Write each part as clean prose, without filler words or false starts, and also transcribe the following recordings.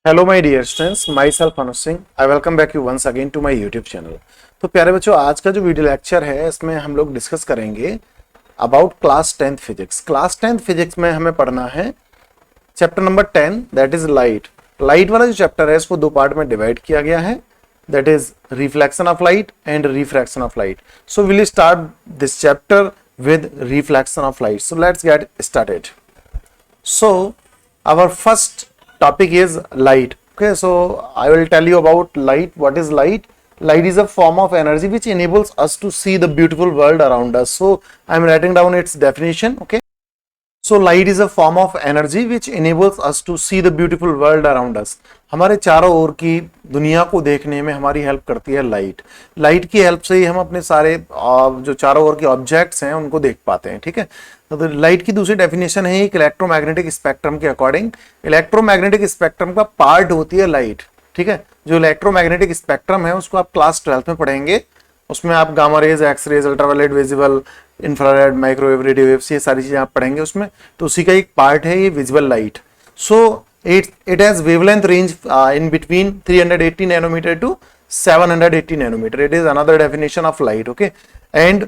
Hello my dear students, myself Anuj Singh. I welcome back you once again to my YouTube channel. तो प्यारे बच्चों, आज का जो वीडियो लेक्चर है इसमें हम लोग डिस्कस करेंगे about class 10th physics. Class 10th physics में हमें पढ़ना है chapter number 10, that is light. Light वाला जो चैप्टर है इसको दो पार्ट में डिवाइड किया गया है, that is reflection of light and refraction of light. So will start this chapter with reflection of light. So let's get started. So our first topic is light. Okay, so I will tell you about light. What is light? Light is a form of energy which enables us to see the beautiful world around us. So I am writing down its definition. Okay, so light is a form of energy which enables us to see the beautiful world around us. हमारे चारों ओर की दुनिया को देखने में हमारी help करती है लाइट। लाइट की हेल्प से ही हम अपने सारे जो चारों ओर के ऑब्जेक्ट्स हैं उनको देख पाते हैं। ठीक है, तो लाइट की दूसरी डेफिनेशन है एक इलेक्ट्रोमैग्नेटिक स्पेक्ट्रम के अकॉर्डिंग। इलेक्ट्रोमैग्नेटिक स्पेक्ट्रम का पार्ट होती है लाइट। ठीक है, जो इलेक्ट्रोमैग्नेटिक स्पेक्ट्रम है उसको आप क्लास 12th में पढ़ेंगे। उसमें आप gamma rays, X rays, ultraviolet, visible, infrared, microwave, radio waves, ये सारी चीजें आप पढ़ेंगे उसमें। तो उसी का एक पार्ट है ये visible light. So it has wavelength range in between 380 nanometer to 780 nanometer. It is another definition of light. Okay, and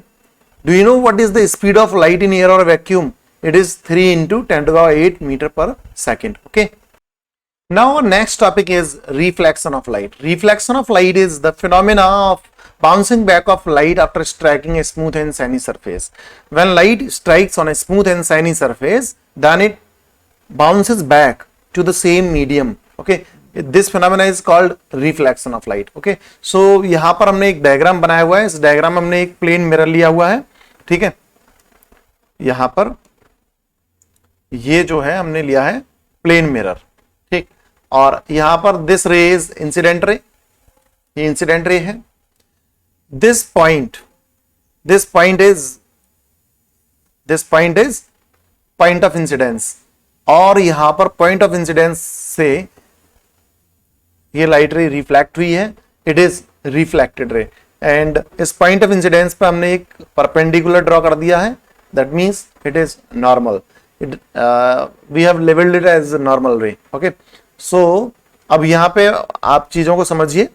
do you know what is the speed of light in air or vacuum? It is 3 into 10 to the power 8 meter per second. Okay, now our next topic is reflection of light. Reflection of light is the phenomena of bouncing back of light after striking a smooth and shiny surface. When light strikes on a smooth and shiny surface, then it bounces back to the same medium. Okay, this phenomena is called reflection of light. Okay, so यहां पर हमने एक diagram बनाया हुआ है। इस diagram में हमने एक प्लेन मिरर लिया हुआ है। ठीक है, यहां पर ये जो है हमने लिया है प्लेन मिरर। ठीक, और यहां पर दिस रे इज इंसिडेंट रे, ये इंसिडेंट रे है। This point is point of incidence, और यहां पर पॉइंट ऑफ इंसिडेंस से ये लाइट रे रिफ्लेक्ट हुई है, it is reflected ray. And इस पॉइंट ऑफ इंसिडेंस पे हमने एक परपेंडिकुलर ड्रॉ कर दिया है, that means it is normal. We have labelled it as normal ray. Okay, so अब यहां पे आप चीजों को समझिए।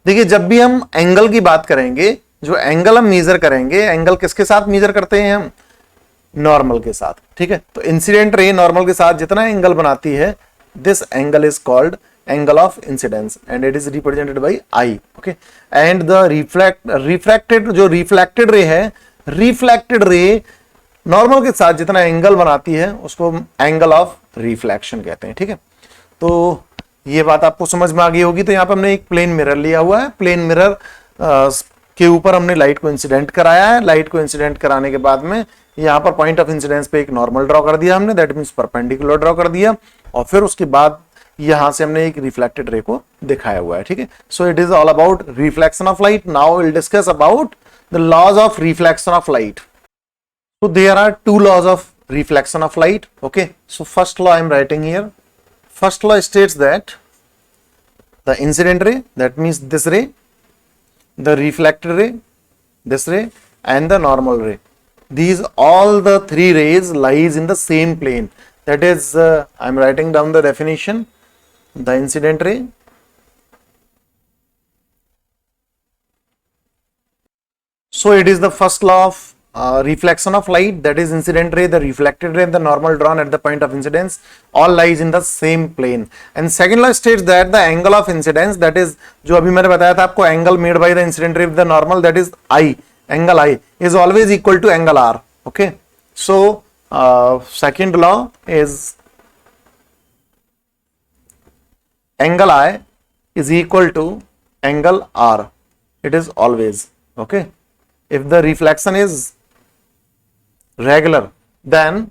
देखिए, जब भी हम एंगल की बात करेंगे, जो एंगल हम मेजर करेंगे, एंगल किसके साथ मेजर करते हैं हम? नॉर्मल के साथ। ठीक है, तो इंसिडेंट रे नॉर्मल के साथ जितना एंगल बनाती है, this angle is called angle of incidence and it is represented by I. Okay, and the reflected ray है, रिफ्लेक्टेड रे नॉर्मल के साथ जितना एंगल बनाती है उसको एंगल ऑफ रिफ्लेक्शन कहते हैं। ठीक है, तो ये बात आपको समझ में आ गई होगी। तो यहाँ पे हमने एक प्लेन मिरर लिया हुआ है। प्लेन मिरर के ऊपर हमने लाइट को इंसिडेंट कराया है। लाइट को इंसिडेंट कराने के बाद में यहाँ पर पॉइंट ऑफ इंसिडेंस पे एक नॉर्मल ड्रॉ कर दिया हमने, दैट मींस परपेंडिकुलर ड्रॉ कर दिया, और फिर उसके बाद यहां से हमने एक रिफ्लेक्टेड रे को दिखाया हुआ है। ठीक है, so it is all about reflection of light. Now will discuss about the laws of reflection of light. So there are two laws of reflection of light. Okay, so first law I am writing here. First law states that the incident ray, that means this ray, the reflected ray, this ray, and the normal ray, these all the three rays lies in the same plane. That is, I am writing down the definition. The incident ray, so it is the first law of reflection of light, that is incident ray, the reflected ray and the normal drawn at the point of incidence all lies in the same plane. And second law states that the angle of incidence, that is जो अभी मैंने बताया था आपको, angle made by the incident ray with the normal, that is I, angle I is always equal to angle R. Okay, so second law is angle I is equal to angle R. It is always okay. If the reflection is regular, then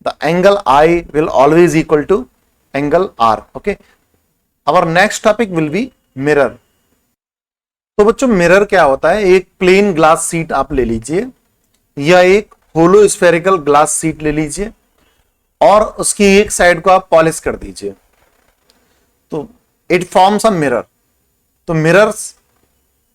the angle I will always equal to angle R. Okay, our next topic will be mirror. तो बच्चों, mirror क्या होता है? एक plane glass seat आप ले लीजिए या एक होलो स्फेरिकल ग्लास सीट ले लीजिए और उसकी एक साइड को आप पॉलिश कर दीजिए, तो इट फॉर्म्स अ मिरर। तो मिरर्स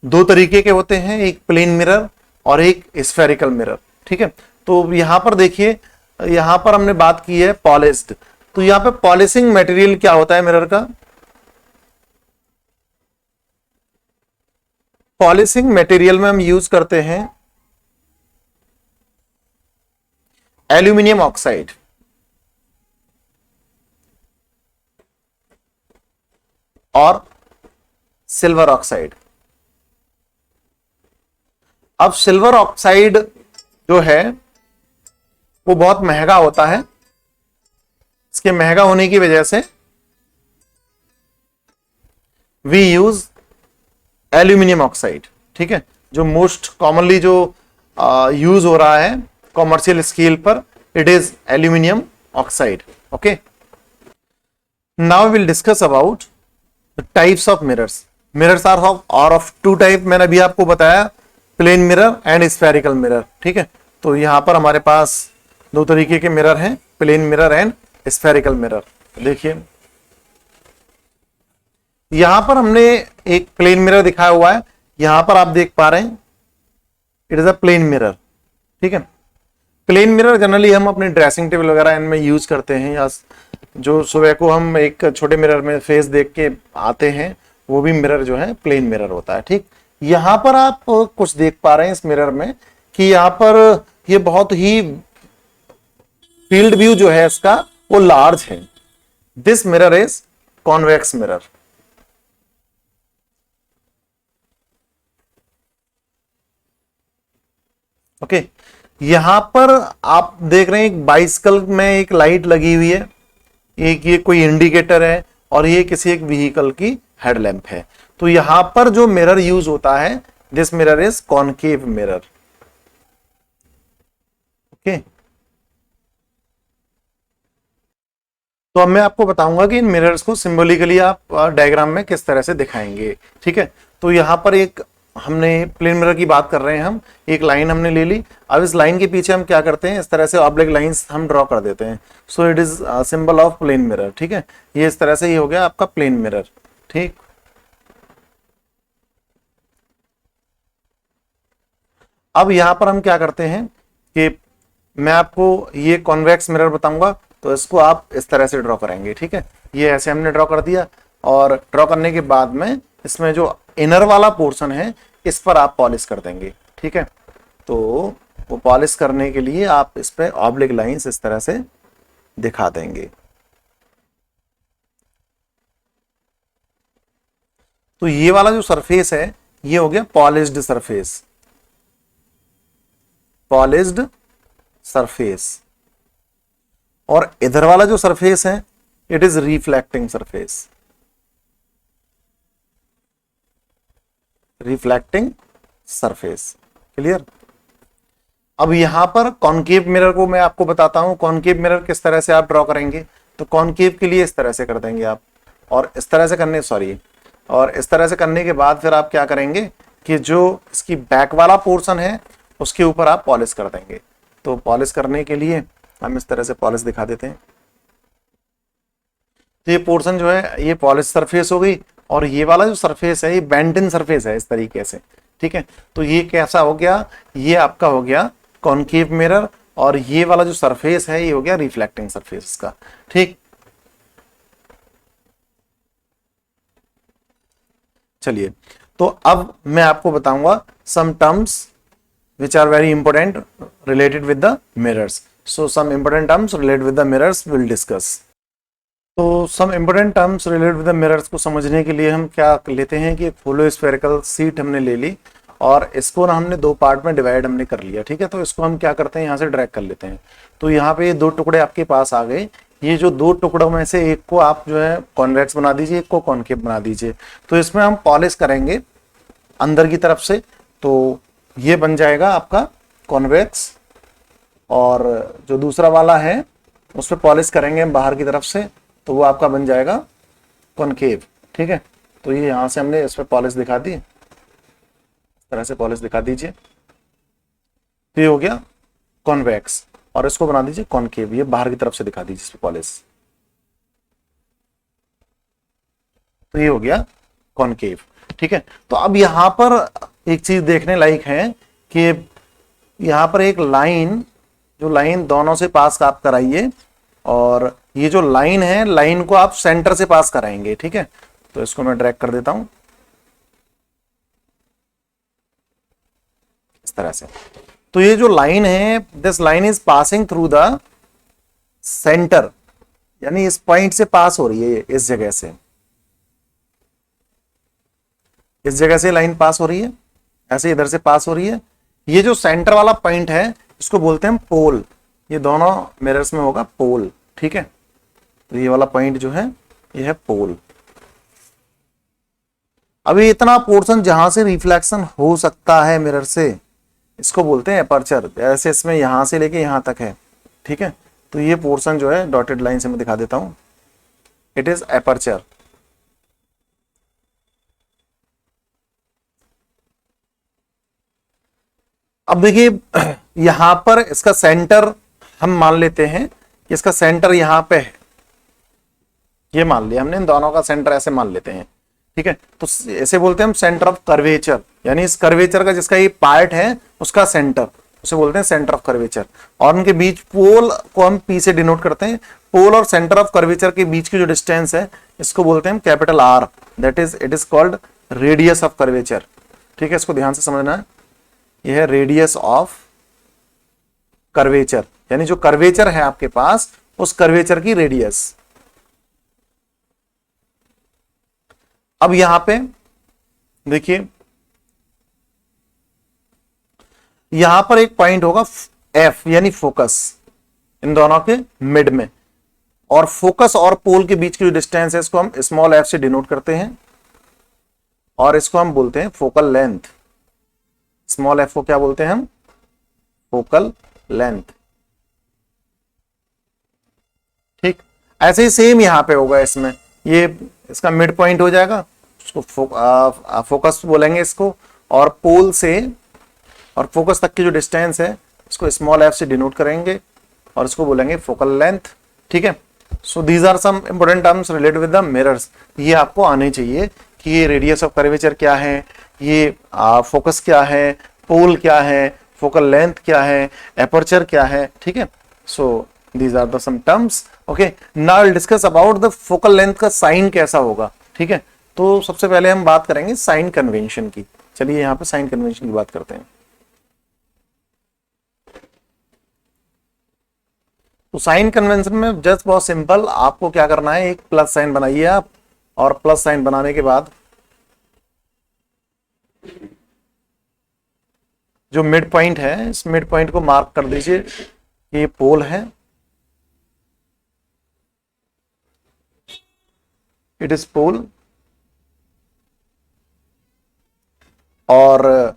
दो तरीके के होते हैं, एक प्लेन मिरर और एक स्फेरिकल मिरर। ठीक है, तो यहां पर देखिए, यहां पर हमने बात की है पॉलिश्ड, तो यहां पे पॉलिशिंग मटेरियल क्या होता है मिरर का? पॉलिशिंग मटेरियल में हम यूज करते हैं एल्यूमिनियम ऑक्साइड और सिल्वर ऑक्साइड। अब सिल्वर ऑक्साइड जो है वो बहुत महंगा होता है। इसके महंगा होने की वजह से वी यूज एल्यूमिनियम ऑक्साइड। ठीक है, जो मोस्ट कॉमनली जो यूज हो रहा है कॉमर्शियल स्केल पर, it is aluminium oxide. Okay, now will discuss about the types of mirrors. Mirrors are of two type, मैंने अभी आपको बताया, plane mirror and spherical mirror. ठीक है, तो यहां पर हमारे पास दो तरीके के मिरर हैं, plane mirror and spherical mirror. देखिए यहां पर हमने एक प्लेन मिरर दिखाया हुआ है, यहां पर आप देख पा रहे हैं it is a plane mirror. ठीक है, प्लेन मिरर जनरली हम अपने ड्रेसिंग टेबल वगैरह इनमें यूज करते हैं, या जो सुबह को हम एक छोटे मिरर में फेस देख के आते हैं वो भी मिरर जो है प्लेन मिरर होता है। ठीक, यहां पर आप कुछ देख पा रहे हैं इस मिरर में कि यहां पर ये बहुत ही फील्ड व्यू जो है इसका वो लार्ज है। This mirror is convex mirror. Okay, यहां पर आप देख रहे हैं एक बाइसिकल में एक लाइट लगी हुई है, एक ये कोई इंडिकेटर है और ये किसी एक व्हीकल की हेडलैम्प है। तो यहां पर जो मिरर यूज होता है, this mirror is concave mirror. Okay, तो अब मैं आपको बताऊंगा कि इन मिरर्स को सिंबॉलिकली आप डायग्राम में किस तरह से दिखाएंगे। ठीक है, तो यहां पर एक हमने प्लेन मिरर की बात कर रहे हैं, हम एक लाइन हमने ले ली। अब इस लाइन के पीछे हम क्या करते हैं, इस तरह से ऑब्लिक लाइंस हम ड्रॉ कर देते हैं। So it is symbol of plane mirror. ठीक है, ये इस तरह से ये हो गया आपका प्लेन मिरर। ठीक, अब यहां पर हम क्या करते हैं कि मैं आपको ये कॉन्वेक्स मिरर बताऊंगा, तो इसको आप इस तरह से ड्रॉ करेंगे। ठीक है, ये ऐसे हमने ड्रॉ कर दिया और ड्रॉ करने के बाद में इसमें जो इनर वाला पोर्शन है इस पर आप पॉलिश कर देंगे। ठीक है, तो वो पॉलिश करने के लिए आप इस पे ऑब्लिक लाइंस इस तरह से दिखा देंगे। तो ये वाला जो सरफेस है ये हो गया पॉलिश्ड सरफेस, पॉलिश्ड सरफेस। और इधर वाला जो सरफेस है it is reflecting surface, reflecting surface. Clear? अब यहां पर कॉनकेव मिरर को मैं आपको बताता हूं, कॉनकेव मिरर किस तरह से आप ड्रॉ करेंगे। तो कॉनकेव के लिए इस तरह से कर देंगे आप, और इस तरह से करने और इस तरह से करने के बाद फिर आप क्या करेंगे कि जो इसकी बैक वाला पोर्शन है उसके ऊपर आप पॉलिश कर देंगे। तो पॉलिश करने के लिए हम इस तरह से पॉलिश दिखा देते हैं। तो ये पोर्शन जो है ये पॉलिश सरफेस हो गई, और ये वाला जो सरफेस है ये बेंट इन सरफेस है इस तरीके से। ठीक है, तो ये कैसा हो गया, ये आपका हो गया कॉनकेव मिरर, और ये वाला जो सरफेस है ये हो गया रिफ्लेक्टिंग सरफेस का। ठीक, चलिए, तो अब मैं आपको बताऊंगा some terms which are very important related with the mirrors. So some important terms related with the mirrors we'll discuss. तो some important terms related with the mirrors को समझने के लिए हम क्या लेते हैं कि एक फुल स्फेरिकल शीट हमने ले ली और इसको ना हमने दो पार्ट में डिवाइड हमने कर लिया। ठीक है, तो इसको हम क्या करते हैं, यहाँ से ड्रैग कर लेते हैं। तो यहाँ पे ये दो टुकड़े आपके पास आ गए। ये जो दो टुकड़ों में से एक को आप जो है कॉन्वेक्स बना दीजिए, एक को कॉनकेव बना दीजिए। तो इसमें हम पॉलिश करेंगे अंदर की तरफ से, तो ये बन जाएगा आपका कॉन्वेक्स, और जो दूसरा वाला है उस पर पॉलिश करेंगे हम बाहर की तरफ से, तो वो आपका बन जाएगा कॉनकेव। ठीक है, तो ये यहां से हमने इस पर पॉलिश दिखा दी, इस तरह से पॉलिश दिखा दीजिए। तो ये हो गया कॉन्वेक्स, और इसको बना दीजिए कॉनकेव, ये बाहर की तरफ से दिखा दीजिए इस पर पॉलिश। तो ये हो गया कॉनकेव। ठीक है, तो अब यहां पर एक चीज देखने लायक है कि यहां पर एक लाइन, जो लाइन दोनों से पास आप कराइए, और ये जो लाइन है, लाइन को आप सेंटर से पास कराएंगे, ठीक है। तो इसको मैं ड्रैग कर देता हूं इस तरह से। तो ये जो लाइन है, this line is passing through the centre, यानी इस पॉइंट से पास हो रही है, इस जगह से, इस जगह से लाइन पास हो रही है, ऐसे इधर से पास हो रही है। ये जो सेंटर वाला पॉइंट है इसको बोलते हैं पोल। ये दोनों मिरर्स में होगा पोल, ठीक है। तो ये वाला पॉइंट जो है ये है पोल। अभी इतना पोर्शन जहां से रिफ्लेक्शन हो सकता है मिरर से, इसको बोलते हैं अपर्चर। जैसे इसमें यहां से लेके यहां तक है, ठीक है। तो ये पोर्शन जो है डॉटेड लाइन से मैं दिखा देता हूं, इट इज अपर्चर। अब देखिए यहां पर इसका सेंटर हम मान लेते हैं कि इसका सेंटर यहां पे है, ये मान लिया हमने, इन दोनों का सेंटर ऐसे मान लेते हैं, ठीक है। तो ऐसे बोलते हैं हम सेंटर ऑफ कर्वेचर, यानी इस कर्वेचर का जिसका ये पार्ट है उसका सेंटर, उसे बोलते हैं सेंटर ऑफ कर्वेचर। और उनके बीच पोल को हम पी से डिनोट करते हैं। पोल और सेंटर ऑफ कर्वेचर के बीच की जो डिस्टेंस है इसको बोलते हैं capital R, that is it is called radius of curvature, ठीक है। इसको ध्यान से समझना है, यह है रेडियस ऑफ कर्वेचर, यानी जो कर्वेचर है आपके पास उस कर्वेचर की रेडियस। अब यहां पे देखिए, यहां पर एक पॉइंट होगा एफ, यानी फोकस, इन दोनों के मिड में। और फोकस और पोल के बीच की जो डिस्टेंस है इसको हम स्मॉल एफ से डिनोट करते हैं, और इसको हम बोलते हैं फोकल लेंथ। स्मॉल एफ को क्या बोलते हैं हम? फोकल लेंथ, ठीक। ऐसे ही सेम यहां पे होगा, इसमें ये इसका मिड पॉइंट हो जाएगा, उसको फोकस बोलेंगे इसको। और पोल से और फोकस तक की जो डिस्टेंस है इसको स्मॉल एफ से डिनोट करेंगे और इसको बोलेंगे फोकल लेंथ, ठीक है। So these are some important terms related with the mirrors. ये आपको आने चाहिए कि ये रेडियस ऑफ कर्वेचर क्या है, ये फोकस क्या है, पोल क्या है, फोकल लेंथ क्या है, एपर्चर क्या है, ठीक है। So these are the some terms, okay. Now will discuss about the focal length का साइन कैसा होगा, ठीक है। तो सबसे पहले हम बात करेंगे साइन कन्वेंशन की। चलिए यहां पे साइन कन्वेंशन की बात करते हैं। तो साइन कन्वेंशन में जस्ट बहुत सिंपल, आपको क्या करना है, एक प्लस साइन बनाइए आप, और प्लस साइन बनाने के बाद जो मिड पॉइंट है इस मिड पॉइंट को मार्क कर दीजिए कि ये पोल है, इट इज पोल। और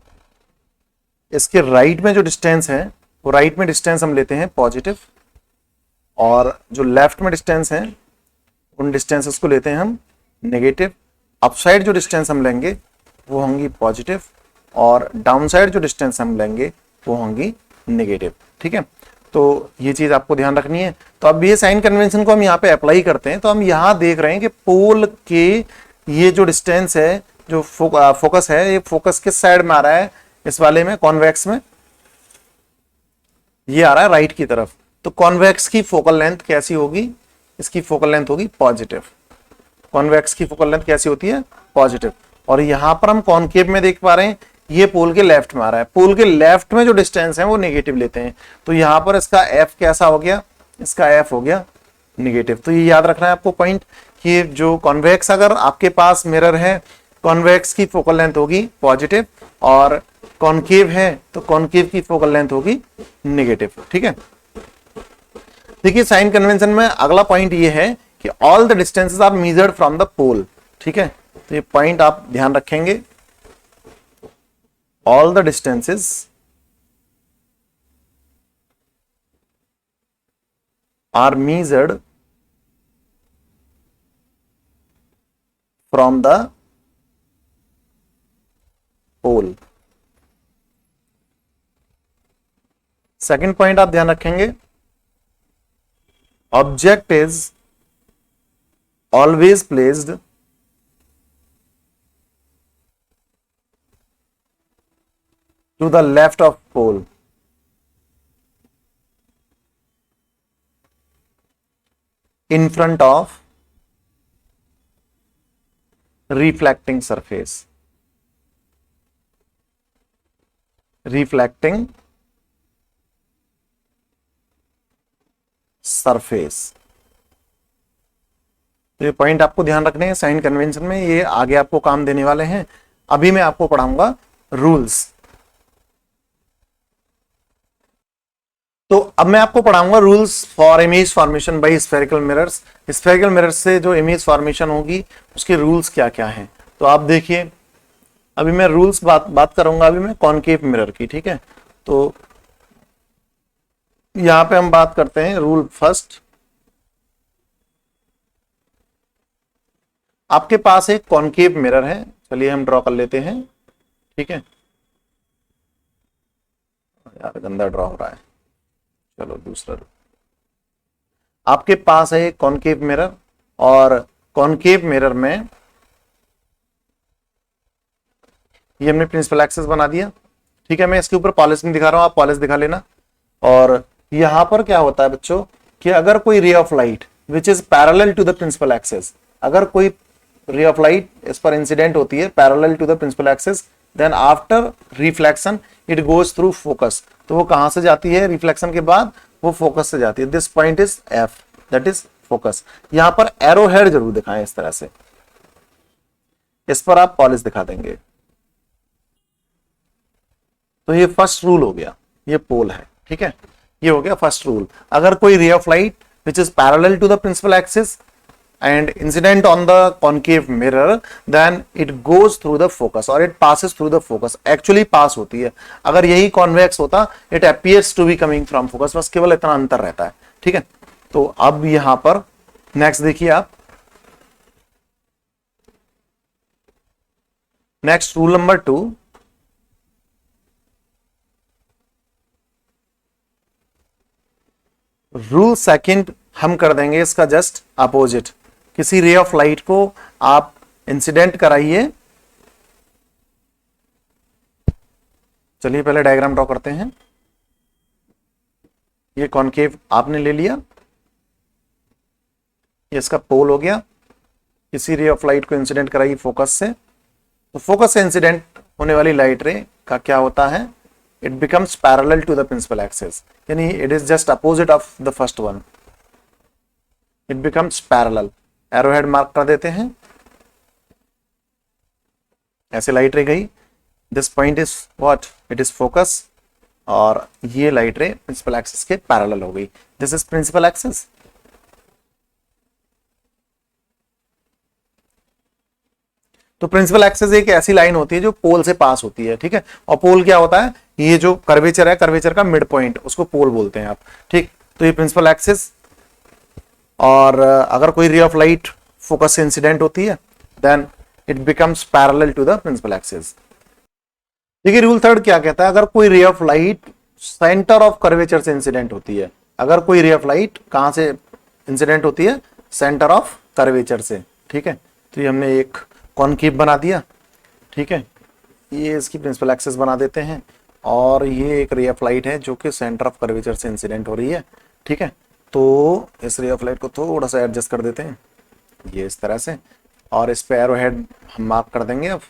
इसके राइट में जो डिस्टेंस है वो राइट में डिस्टेंस हम लेते हैं पॉजिटिव, और जो लेफ्ट में डिस्टेंस है उन डिस्टेंसेस को लेते हैं हम नेगेटिव। अपसाइड जो डिस्टेंस हम लेंगे वो होंगी पॉजिटिव, और डाउन साइड जो डिस्टेंस हम लेंगे वो होंगी नेगेटिव, ठीक है। तो ये चीज आपको ध्यान रखनी है। तो अब ये साइन कन्वेंशन को हम यहाँ पे अप्लाई करते हैं। तो हम यहाँ देख रहे हैं कि पोल के ये जो डिस्टेंस है, जो फोकस है, ये फोकस किस साइड में आ रहा है, इस वाले में कॉन्वेक्स में ये आ रहा है राइट की तरफ। तो कॉन्वेक्स की फोकल लेंथ कैसी होगी, इसकी फोकल लेंथ होगी पॉजिटिव। कॉन्वेक्स की फोकल लेंथ कैसी होती है? पॉजिटिव। और यहां पर हम कॉनकेव में देख पा रहे हैं ये पोल के लेफ्ट में आ रहा है, पोल के लेफ्ट में जो डिस्टेंस है वो नेगेटिव लेते हैं। तो यहां पर इसका एफ कैसा हो गया, इसका एफ हो गया नेगेटिव। तो ये याद रखना है आपको पॉइंट कि जो कॉन्वेक्स अगर आपके पास मिरर है, कॉन्वेक्स की फोकल लेंथ होगी पॉजिटिव, और कॉनकेव है तो कॉनकेव की फोकल लेंथ होगी नेगेटिव, ठीक है। देखिए साइन कन्वेंशन में अगला पॉइंट ये है कि all the distances are measured from the pole, ठीक है। तो ये पॉइंट आप ध्यान रखेंगे, all the distances are measured from the pole। Second point आप ध्यान रखेंगे, object is always placed to the left of pole. In front of reflecting surface, reflecting surface। तो ये पॉइंट आपको ध्यान रखने हैं साइन कन्वेंशन में, ये आगे आपको काम देने वाले हैं। अभी मैं आपको पढ़ाऊंगा रूल्स। तो अब मैं आपको पढ़ाऊंगा rules for image formation by spherical mirrors. Spherical mirrors से जो इमेज फॉर्मेशन होगी उसके रूल्स क्या क्या हैं। तो आप देखिए, अभी मैं रूल्स बात करूंगा अभी मैं कॉनकेव मिरर की, ठीक है। तो यहां पे हम बात करते हैं रूल फर्स्ट। आपके पास एक कॉनकेव मिरर है, चलिए हम ड्रॉ कर लेते हैं, ठीक है। यार गंदा ड्रॉ हो रहा है, चलो दूसरा। आपके पास है एक कॉनकेव मिरर, और कॉनकेव मिरर में ये हमने प्रिंसिपल एक्सिस बना दिया, ठीक है। मैं इसके ऊपर पॉलिश नहीं दिखा रहा हूं, आप पॉलिश दिखा लेना। और यहां पर क्या होता है बच्चों कि अगर कोई ray of light which is parallel to the principal axis, अगर कोई रे ऑफ लाइट इस पर इंसिडेंट होती है parallel to the principal axis, then after reflection it goes through focus. तो वो कहां से जाती है? रिफ्लेक्शन के बाद वो फोकस से जाती है। This point is F, that is focus. यहां पर एरो हेड जरूर दिखाएं इस तरह से, इस पर आप पॉलिश दिखा देंगे। तो ये फर्स्ट रूल हो गया, ये पोल है, ठीक है। ये हो गया फर्स्ट रूल। अगर कोई ray of light which is parallel to the principal axis and incident on the concave mirror, then it goes through the focus or it passes through the focus। actually pass होती है। अगर यही convex होता it appears to be coming from focus, बस केवल इतना अंतर रहता है, ठीक है। तो अब यहां पर नेक्स्ट देखिए आप, next rule number 2। Rule second हम कर देंगे इसका जस्ट अपोजिट। किसी रे ऑफ लाइट को आप इंसिडेंट कराइए, चलिए पहले डायग्राम ड्रॉ करते हैं। ये कॉनकेव आपने ले लिया, ये इसका पोल हो गया। किसी रे ऑफ लाइट को इंसिडेंट कराइए फोकस से, तो फोकस से इंसिडेंट होने वाली लाइट रे का क्या होता है? It becomes parallel to the principal axis, यानी it is just opposite of the first one, it becomes parallel. Arrowhead mark कर देते हैं, ऐसे लाइट रे गई। This point is what? It is focus, और ये लाइट रे प्रिंसिपल एक्सिस के पैरेलल हो गई। This is principal axis. तो प्रिंसिपल एक्सिस एक ऐसी लाइन होती है जो पोल से पास होती है, ठीक है। और पोल क्या होता है? ये जो कर्वेचर है, कर्वेचर का मिड पॉइंट, उसको पोल बोलते हैं आप, ठीक। तो ये प्रिंसिपल एक्सिस, और अगर कोई रे ऑफ लाइट फोकस से इंसिडेंट होती है then it becomes parallel to the principal axis. देखिए रूल थर्ड क्या कहता है? अगर कोई ray of light centre of curvature से इंसिडेंट होती है, अगर कोई रे ऑफ लाइट कहां से इंसिडेंट होती है? सेंटर ऑफ कर्वेचर से, ठीक है। तो ये हमने एक कॉनकेव बना दिया, ठीक है। ये इसकी प्रिंसिपल एक्सिस बना देते हैं, और ये एक रे ऑफ लाइट है जो कि सेंटर ऑफ कर्वेचर से इंसिडेंट हो रही है, ठीक है। तो इस रे ऑफ लाइट को थोड़ा सा एडजस्ट कर देते हैं, ये इस तरह से, और इस पे एरो हेड हम मार्क कर देंगे अब,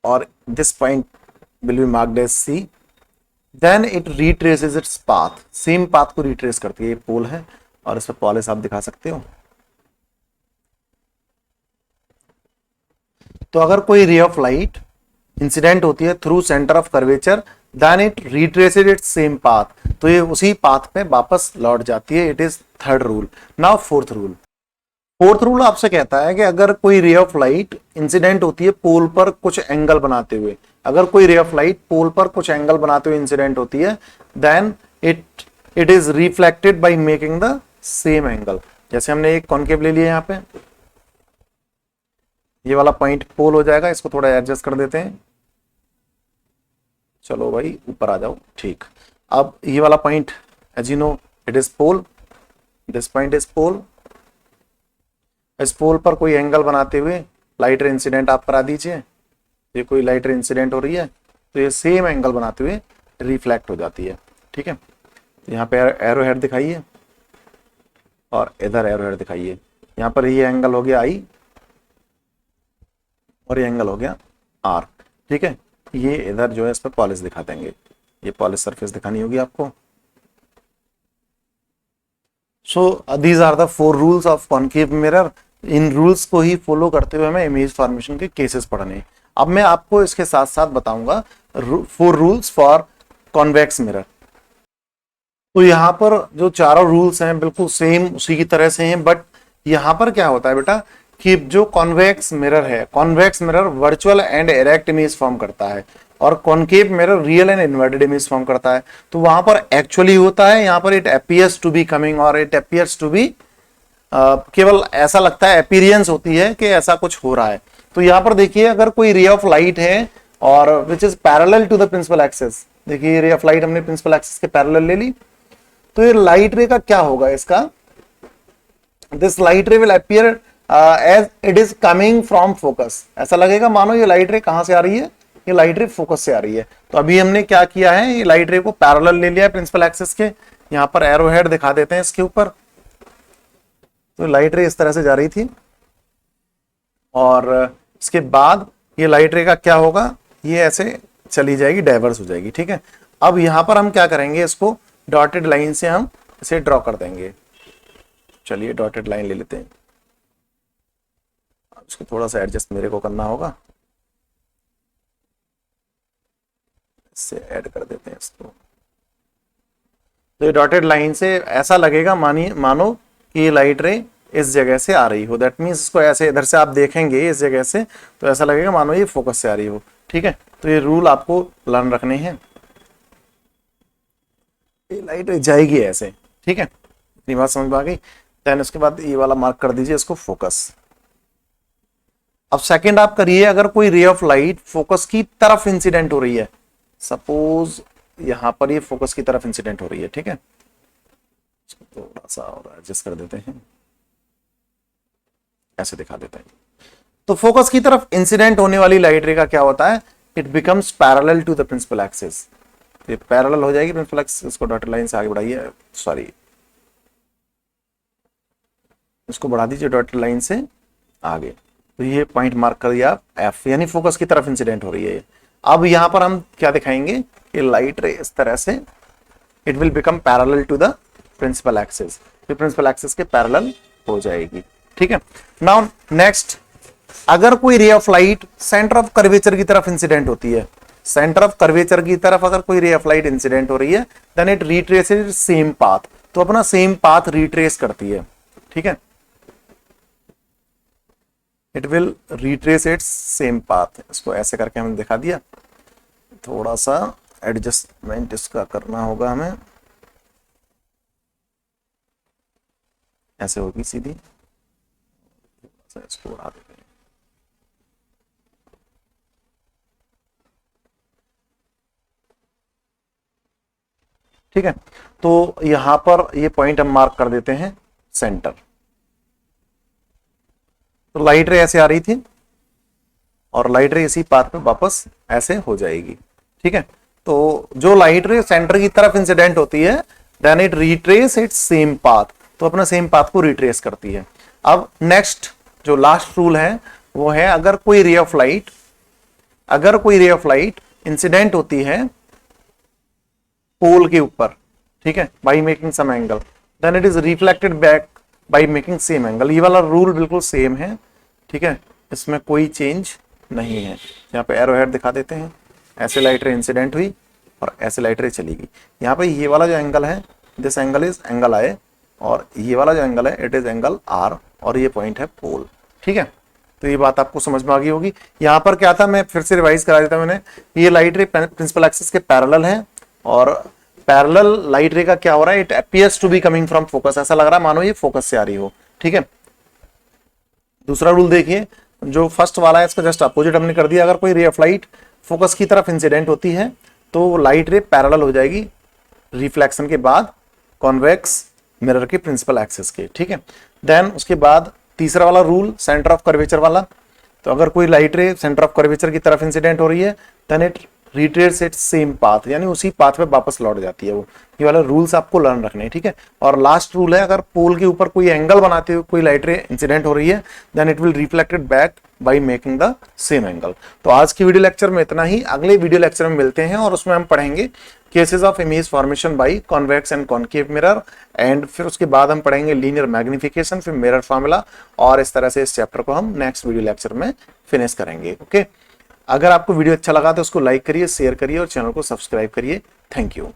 और this point will be marked as C. Then it retraces its path, same path को रिट्रेस करती है। ये पोल है, और इस पे पॉलिश आप दिखा सकते हो। तो अगर कोई रे ऑफ लाइट इंसिडेंट होती है through centre of curvature, then it retraces its same path, तो ये उसी पाथ पे वापस लौट जाती है। It is third rule. Now fourth rule. Fourth rule आपसे कहता है कि अगर कोई रे ऑफ लाइट इंसिडेंट होती है पोल पर कुछ एंगल बनाते हुए, अगर कोई रे ऑफ लाइट पोल पर कुछ एंगल बनाते हुए इंसिडेंट होती है, then it is reflected by making the same angle. जैसे हमने एक कॉनकेव ले लिया, यहाँ पे ये वाला पॉइंट पोल हो जाएगा, इसको थोड़ा एडजस्ट कर देते हैं। चलो भाई ऊपर आ जाओ, ठीक। अब ये वाला point as you know it is pole, this point is pole. इस पोल पर कोई एंगल बनाते हुए लाइट रे इंसिडेंट आप करा दीजिए। ये कोई लाइट रे इंसिडेंट हो रही है, तो ये सेम एंगल बनाते हुए रिफ्लेक्ट हो जाती है, ठीक है। यहाँ पे एरो हेड दिखाइए, और इधर एरो हेड दिखाइए। यहाँ पर ये एंगल हो गया आई और ये एंगल हो गया आर। ठीक है, ये इधर जो है इस पर पॉलिश दिखा देंगे, ये पॉलिश सरफेस दिखानी होगी आपको। So these are the 4 rules of concave mirror. इन रूल्स को ही फॉलो करते हुए हमें इमेज फॉर्मेशन के केसेस पढ़ने। अब मैं आपको इसके साथ साथ बताऊंगा 4 रूल्स फॉर कॉन्वेक्स मिरर। तो यहाँ पर जो चारों रूल्स हैं बिल्कुल सेम उसी की तरह से हैं, बट यहाँ पर क्या होता है बेटा कि जो कॉन्वेक्स मिरर है, convex mirror virtual and erect image form करता है और concave mirror real and inverted image form करता है। तो वहां पर एक्चुअली होता है, यहाँ पर it appears to be coming और इट अपीयर्स टू बी, केवल ऐसा लगता है, अपीरियंस होती है कि ऐसा कुछ हो रहा है। तो यहाँ पर देखिए अगर कोई रे ऑफ लाइट है और which is parallel to the principal axis, देखिए रे ऑफ लाइट हमने प्रिंसिपल एक्सिस के पैरेलल ले ली, तो ये लाइट रे का क्या होगा, इसका this light ray will appear as it is coming from focus. ऐसा लगेगा मानो ये लाइट रे कहां से आ रही है, ये लाइट रे फोकस से आ रही है। तो अभी हमने क्या किया है, ये लाइट रे को पैरेलल ले लिया है प्रिंसिपल एक्सिस के। यहां पर एरो हेड दिखा देते हैं इसके ऊपर। तो लाइट रे इस तरह से जा रही थी और इसके बाद ये लाइट रे का क्या होगा, ये ऐसे चली जाएगी, डाइवर्स हो जाएगी। ठीक है, अब यहां पर हम क्या करेंगे, इसको डॉटेड लाइन से हम इसे ड्रॉ कर देंगे। चलिए डॉटेड लाइन ले लेते हैं, इसको थोड़ा सा एडजस्ट मेरे को करना होगा, इससे ऐड कर देते हैं इसको। तो ये डॉटेड लाइन से ऐसा लगेगा मानो कि ये लाइट रे इस जगह से आ रही हो। दैट मीन्स इसको ऐसे इधर से आप देखेंगे इस जगह से, तो ऐसा लगेगा मानो ये फोकस से आ रही हो। ठीक है, तो ये रूल आपको लर्न रखने हैं। ये लाइट जाएगी ऐसे। ठीक है, इतनी बात समझ में आ गई। देन उसके बाद ये वाला मार्क कर दीजिए इसको फोकस। अब सेकंड आप करिए, अगर कोई रे ऑफ लाइट फोकस की तरफ इंसिडेंट हो रही है, सपोज यहां पर ये फोकस की तरफ इंसिडेंट हो रही है। ठीक है, थोड़ा सा और एडजस्ट कर देते हैं, ऐसे दिखा देते हैं। तो फोकस की तरफ इंसिडेंट होने वाली लाइट रे का क्या होता है, it becomes parallel to the principal axis. ये पैरेलल हो जाएगी प्रिंसिपल एक्सिस। इसको डॉटेड लाइन से आगे बढ़ाइए, सॉरी इसको बढ़ा दीजिए डॉटेड लाइन से आगे। तो ये पॉइंट मार्क कर दिया आप एफ, यानी फोकस की तरफ इंसिडेंट हो रही है। अब यहां पर हम क्या दिखाएंगे कि लाइट रे इस तरह से it will become parallel to the principal axis, फिर प्रिंसिपल एक्सिस के पैरेलल हो जाएगी। ठीक है, नाउ नेक्स्ट, अगर कोई ray of light centre of curvature की तरफ इंसिडेंट होती है, सेंटर ऑफ कर्वेचर की तरफ अगर कोई रे ऑफ लाइट इंसिडेंट हो रही है, then it retraces same path. तो अपना सेम पाथ रिट्रेस करती है। ठीक है, it will retrace its same path. इसको ऐसे करके हमने दिखा दिया, थोड़ा सा एडजस्टमेंट इसका करना होगा हमें, ऐसे होगी सीधी, इसको बढ़ा देते हैं। ठीक है, तो यहां पर ये पॉइंट हम मार्क कर देते हैं सेंटर। तो लाइट रे ऐसे आ रही थी और लाइट रे इसी पाथ पे वापस ऐसे हो जाएगी। ठीक है, तो जो लाइट रे सेंटर की तरफ इंसिडेंट होती है, then it retrace its same path, तो अपना सेम पाथ को रिट्रेस करती है। अब नेक्स्ट जो लास्ट रूल है वो है, अगर कोई रे ऑफ लाइट इंसिडेंट होती है पोल के ऊपर, ठीक है, by making some angle, then it is reflected back by making same angle. ये वाला रूल बिल्कुल सेम है। ठीक है, इसमें कोई चेंज नहीं है। यहाँ पे एरो हेड दिखा देते हैं, ऐसे लाइट रे इंसिडेंट हुई और ऐसे लाइट रे चली गई। यहाँ पे ये वाला जो एंगल है, दिस एंगल इज एंगल आई, और ये वाला जो एंगल है इट इज एंगल आर, और ये पॉइंट है पोल। ठीक है, तो ये बात आपको समझ में आ गई होगी। यहाँ पर क्या था, मैं फिर से रिवाइज करा देता मैंने, ये लाइट रे प्रिंसिपल एक्सिस के पैरेलल है और पैरेलल लाइट रे का क्या हो रहा है, it appears to be coming from focus. ऐसा लग रहा है मानो ये फोकस से आ रही हो। ठीक है, दूसरा रूल देखिए, जो फर्स्ट वाला है इसका जस्ट अपोजिट हमने कर दिया। अगर कोई रे ऑफ लाइट फोकस की तरफ इंसिडेंट होती है तो लाइट रे पैरेलल हो जाएगी रिफ्लेक्शन के बाद कॉन्वेक्स मिरर के प्रिंसिपल एक्सिस के। ठीक है, देन उसके बाद तीसरा वाला रूल सेंटर ऑफ कर्वेचर वाला, तो अगर कोई लाइट रे सेंटर ऑफ कर्वेचर की तरफ इंसिडेंट हो रही है, then it retrace it same path, यानी उसी पाथ पे वापस लौट जाती है वो। ये वाला रूल्स आपको लर्न रखने हैं, ठीक है। और लास्ट रूल है, अगर पोल के ऊपर कोई एंगल बनाते हुए कोई लाइट रे इंसिडेंट हो रही है, then it will reflected back by making the same angle. तो आज की वीडियो लेक्चर में इतना ही, अगले वीडियो लेक्चर में मिलते हैं और उसमें हम पढ़ेंगे cases of image formation by convex and concave mirror, and फिर उसके बाद हम पढ़ेंगे लीनियर मैग्निफिकेशन, फिर मिरर फार्मूला, और इस तरह से इस चैप्टर को हम नेक्स्ट वीडियो लेक्चर में फिनिश करेंगे। ओके, अगर आपको वीडियो अच्छा लगा तो उसको लाइक करिए, शेयर करिए और चैनल को सब्सक्राइब करिए। Thank you.